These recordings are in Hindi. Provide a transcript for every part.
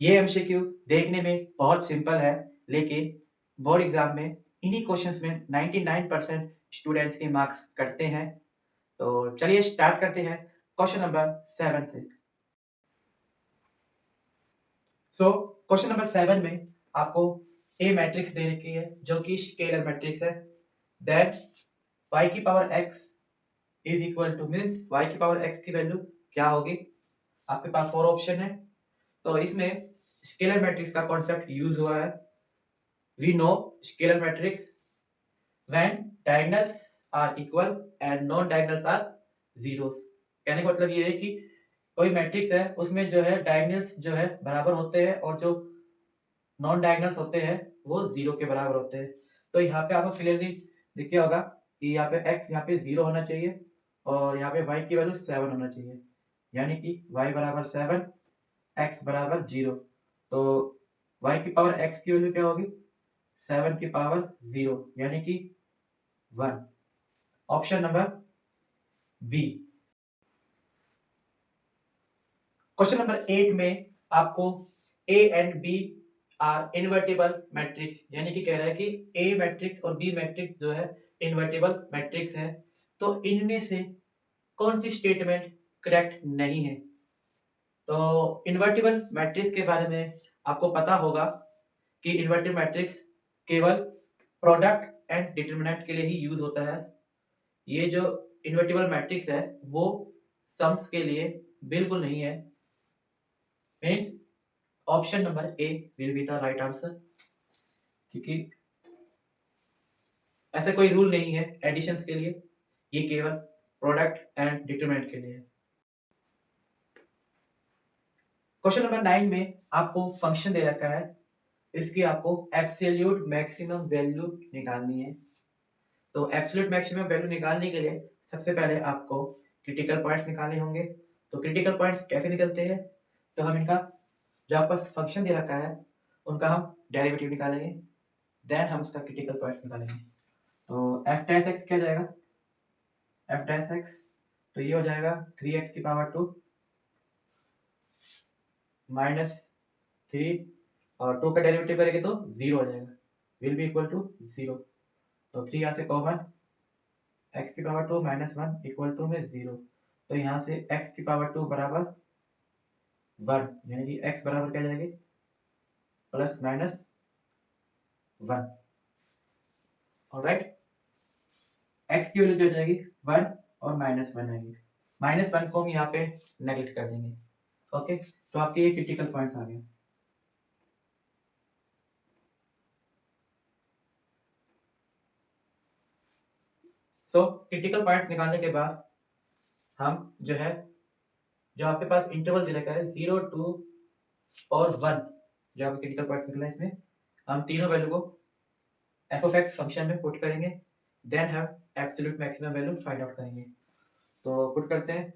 ये एमसीक्यू देखने में बहुत सिंपल है, लेकिन बोर्ड एग्जाम में इन्हीं क्वेश्चंस में 99% स्टूडेंट्स के मार्क्स कटते हैं। तो चलिए स्टार्ट करते हैं क्वेश्चन नंबर 7 से। क्वेश्चन नंबर 7 में आपको ए मैट्रिक्स दे रखी है जो कि स्केलर मैट्रिक्स है। देन y की power x is equal to means y की पावर x की वैल्यू क्या होगी। आपके पास 4 ऑप्शन है, तो इसमें स्केलर मैट्रिक्स का कॉन्सेप्ट यूज हुआ है। We know scalar matrix when diagonals are equal and non diagonals are zeros. कहने का मतलब ये है कि कोई मैट्रिक्स है उसमें जो है डायगोनल्स जो है बराबर होते हैं और जो नॉन डायगोनल्स होते हैं वो जीरो के बराबर होते हैं। तो यहाँ पे आपको क्लियरली दिख गया होगा कि यहाँ पे x यहाँ पे 0 होना चाहिए और यहाँ पे y की वैल्यू 7 होना चाहिए, यानी कि y बराबर 7, x बराबर 0। तो y की पावर x की वैल्यू क्या होगी? 7 की पावर 0 यानी कि 1। Option number B. Question number 8 में आपको a and b are invertible matrix, यानी कि कह रहा है कि a मैट्रिक्स और b मैट्रिक्स जो है इन्वर्टिबल मैट्रिक्स है, तो इनमें से कौन सी स्टेटमेंट करेक्ट नहीं है। तो इन्वर्टिबल मैट्रिक्स के बारे में आपको पता होगा कि इन्वर्टिबल मैट्रिक्स केवल प्रोडक्ट एंड डिटरमिनेंट के लिए ही यूज होता है। ये जो इन्वर्टिबल मैट्रिक्स है वो सम्स के लिए बिल्कुल नहीं है। Means option number A will be the right answer, क्योंकि ऐसा कोई रूल नहीं है एडिशंस के लिए, ये केवल प्रोडक्ट एंड डिटरमिनेंट के लिए है। क्वेश्चन नंबर 9 में आपको फंक्शन दे रखा है, इसकी आपको एब्सोल्यूट मैक्सिमम वैल्यू निकालनी है। तो एब्सोल्यूट मैक्सिमम वैल्यू निकालने के लिए सबसे पहले आपको क्रिटिकल पॉइंट्स निकालने होंगे। तो क्रिटिकल पॉइंट्स कैसे निकलते हैं? तो हम इनका जो आपका फंक्शन दे रखा है उनका हम डेरिवेटिव निकालेंगे, देन हम उसका क्रिटिकल पॉइंट्स निकालेंगे। तो एफ डैश एक्स क्या जाएगा? एफ डैश एक्स तो ये हो जाएगा 3x की पावर 2 माइनस 3 और 2 का डेरिवेटिव करेंगे तो 0 हो जाएगा, विल बी इक्वल टू 0। तो 3 यहाँ से कॉमन, x की पावर 2 माइनस 1 इक्वल टू में 0। तो यहाँ से x की पावर 2 बराबर 1, यानी कि x बराबर क्या जाएगी? Plus minus 1। ऑलराइट, x की वैल्यू जो हो जाएगी 1 और माइनस 1 आएगी। माइनस 1 को हम यहाँ पे नेगलेक्ट कर देंगे। ओके, तो आपके ये क्रिटिकल पॉइंट्स आ गए। क्रिटिकल पॉइंट निकालने के बाद हम जो है जो आपके पास इंटरवल दे रखा है 0, 2 और 1, जो आपका क्रिटिकल पॉइंट निकला है इसमें हम तीनों वैल्यू को एफ ऑफ एक्स फंक्शन में पुट करेंगे, देन हम absolute maximum value find out करेंगे। तो पुट करते हैं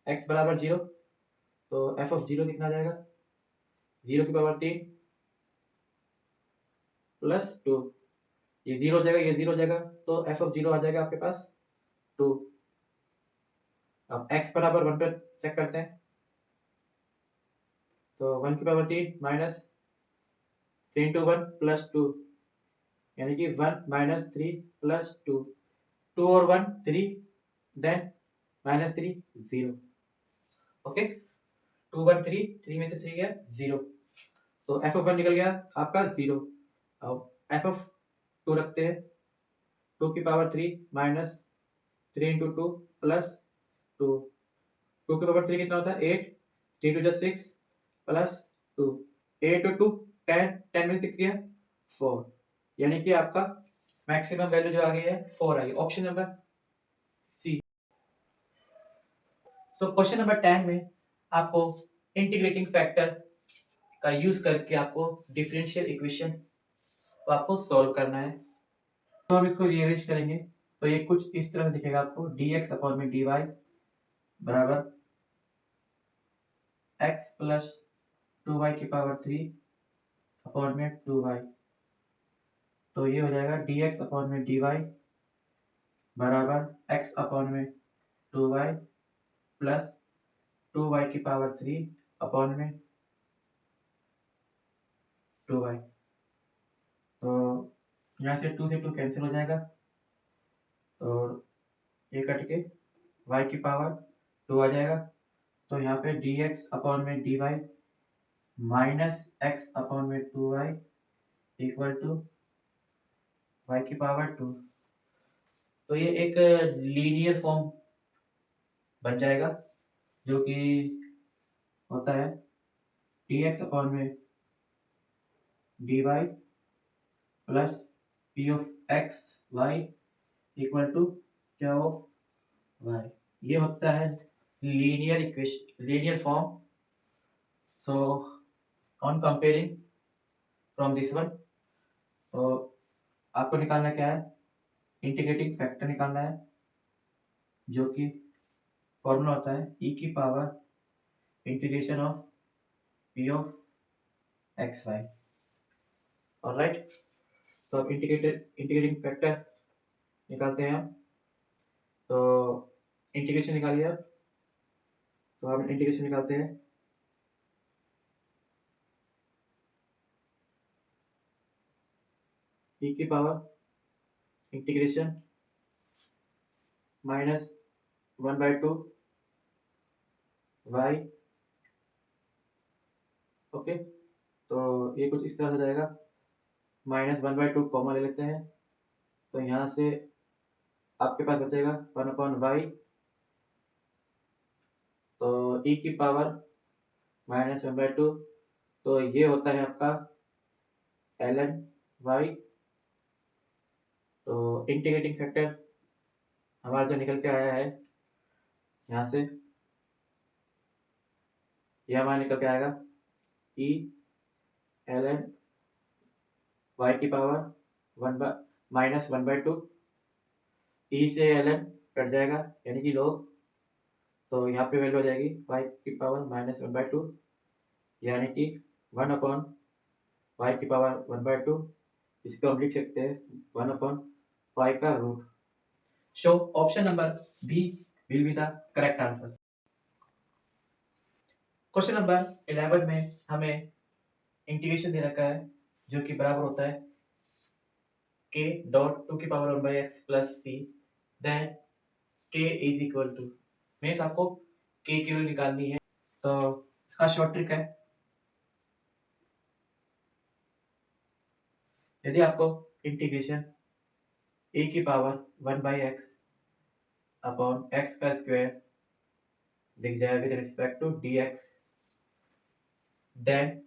x बराबर 0, तो एफ ऑफ 0 कितना जाएगा? 0 की पावर 3 प्लस 2, ये 0 हो जाएगा, ये 0 हो जाएगा, तो एफ ऑफ 0 आ जाएगा आपके पास 2। अब x बराबर 1 पर चेक करते हैं, तो 1 की पावर 3 माइनस 3 इंटू 1 प्लस 2, यानी कि 1 माइनस 3 प्लस 2, 2 और 1 3, देन माइनस 3 0। ओके, 2 1 3, 3 में से 3 गया 0, तो एफ ऑफ 1 निकल गया आपका 0। अब एफ ऑफ 2 रखते हैं, 2 की पावर 3 माइनस 3 इंटू 2 प्लस 2, 2 की पावर 3 कितना होता है? 8, 3 टू जस्ट 6 प्लस 2, 8 और 2 10, 10 में 6 गया 4, यानी कि आपका मैक्सिमम वैल्यू जो आ गई है 4 I, option number C. Question number 10 में आपको इंटीग्रेटिंग फैक्टर का यूज करके आपको डिफरेंशियल इक्वेशन को आपको सॉल्व करना है। तो हम इसको रीअरेंज करेंगे, तो ये कुछ इस तरह दिखेगा आपको, dx अपॉन में dy बराबर x प्लस 2y की पावर 3 अपॉन में 2y। तो ये हो जाएगा dx अपॉन में dy बराबर x अपॉन में 2y प्लस 2y की पावर 3 अपॉन में 2y। तो यहाँ से 2 से 2 कैंसिल हो जाएगा, तो ये कट के y की पावर 2 आ जाएगा। तो यहाँ पे dx अपॉन में dy माइनस x अपॉन में 2y इक्वल टू y की पावर 2। तो ये एक लीनियर फॉर्म बन जाएगा, जो कि होता है dx अपॉन में dy plus P of X Y equal to क्या हो वाई। ये होता है linear equation, linear form. So on comparing from this one, तो आपको निकालना क्या है, इंटीग्रेटिंग फैक्टर निकालना है, जो कि फॉर्मूला होता है ई की power integration of P of X Y. Alright, तो अब इंटीग्रेटिंग फैक्टर निकालते हैं हम। तो इंटीग्रेशन निकालिए आप, तो हम इंटीग्रेशन निकालते हैं। ई की power integration minus 1/2 Y. Okay, तो ये कुछ इस तरह से जाएगा, -1/2 कॉमा ले लेते हैं, तो यहाँ से आपके पास बचेगा 1/y। तो ई की पावर -1/2, तो ये होता है आपका ln y। तो इंटीग्रेटिंग फैक्टर हमारा जो निकल के आया है यहाँ से, ये हमारा निकल के आएगा ई ln y की पावर -1/2। ई से ln कट जाएगा यानी कि लोग, तो यहाँ पे वैल्यू हो जाएगी y की पावर -1/2, यानी कि 1/y की पावर 1/2। इसको हम लिख सकते हैं 1/y का रूट। So option number B will be the correct answer. Question number 11 में हमें इंटीग्रेशन दे रखा है, जो कि बराबर होता है k डॉट 2 की power 1/x plus c, then k is equal to, means आपको k की वैल्यू निकालनी है। तो इसका शॉर्ट ट्रिक है, यदि आपको इंटीग्रेशन a की पावर 1/x अपॉन x का स्क्वायर दिख जाए with respect to dx, then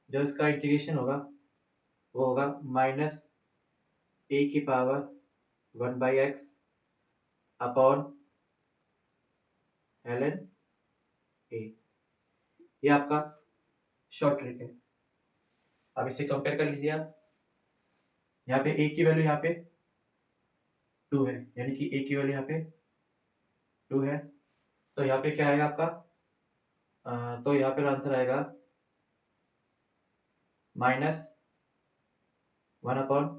जो इसका इंटीग्रेशन होगा वो होगा माइनस a की power 1/x upon ln a। ये आपका शॉर्ट ट्रिक है। अब इसे कंपेयर कर लीजिए आप, यहाँ पे a की वैल्यू यहाँ पे 2 है, यानी कि a की वैल्यू यहाँ पे 2 है। तो यहाँ पे क्या आएगा आपका, तो यहाँ पे आंसर आएगा -1 अपॉन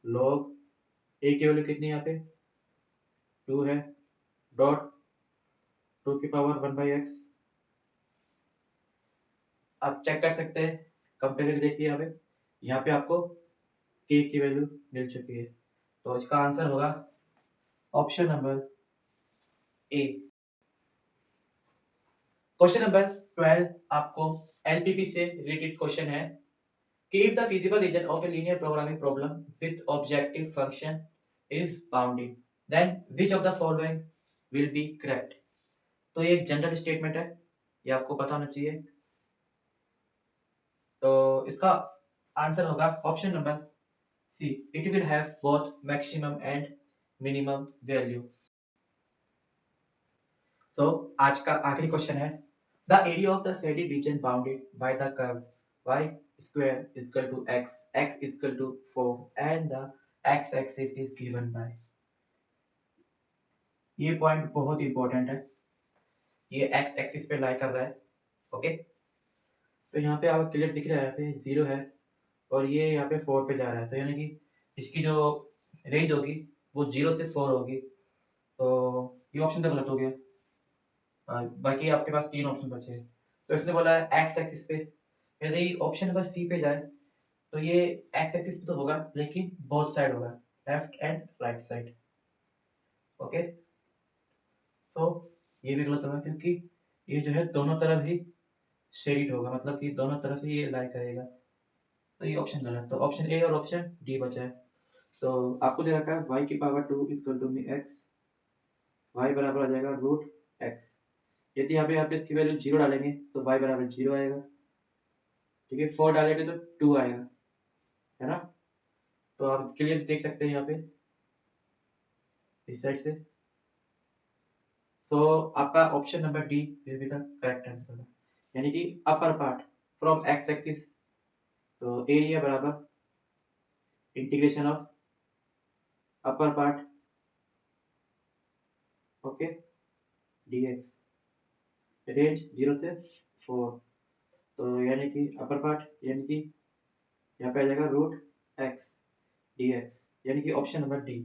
log a की वैल्यू कितनी है यहाँ पे 2 है, डॉट 2 की पावर 1/x। आप चेक कर सकते हैं, कंपेयर करके देखिए यहाँ पे आपको k की वैल्यू मिल चुकी है। तो इसका आंसर होगा option number A. Question number 12 आपको एलपीपी से रिलेटेड क्वेश्चन है कि if the feasible region of a linear programming problem with objective function is bounded, then which of the following will be correct. तो ये एक जनरल स्टेटमेंट है, ये आपको पता होना चाहिए। तो इसका आंसर होगा option number C, it will have both maximum and minimum value. So आज का आखिरी क्वेश्चन है, the area of the shaded region bounded by the curve y square is equal to x is equal to 4 and the x axis is given by। ये पॉइंट बहुत इंपॉर्टेंट है, ये x एक्सिस पे लाई कर रहा है। ओके, तो यहाँ पे आपको क्लियर दिख रहा है, यहाँ पे 0 है और ये यहाँ पे 4 पे जा रहा है, तो यानी कि इसकी जो रेंज होगी वो 0 से 4 होगी। तो ये ऑप्शन तो गलत हो गया, बाकी आपके पास 3 ऑप्शन बचे हैं। तो इसने बोला है एक्स एक्सिस पे, यदि ऑप्शन नंबर सी पे जाए तो ये एक्स एक्सिस पे तो होगा लेकिन बोथ साइड होगा, left and right side. Okay, तो ये भी गलत होगा क्योंकि ये जो है दोनों तरफ ही शेडिड होगा, मतलब कि दोनों तरफ से ये लाई करेगा, तो ये ऑप्शन गलत। तो ऑप्शन ए और ऑप्शन डी बचा है। तो आपको दे रखा है y की पावर 2 इक्वल टू में x, y बराबर आ जाएगा रूट x। यदि यहाँ पे इसकी वैल्यू जीरो डालेंगे तो y बराबर जीरो आएगा, ठीक है। 4 डालेंगे तो 2 आएगा, है ना। तो आप क्लियर देख सकते हैं यहाँ पे इस साइड से। तो आपका option number D will be the correct answer, यानी कि upper part from x axis, तो एरिया बराबर integration of upper part, okay, dx, range 0 से 4, तो यानी कि अपर पार्ट यानी कि यहाँ पे आ जाएगा रूट एक्स डी एक्स, यानी कि ऑप्शन नंबर डी।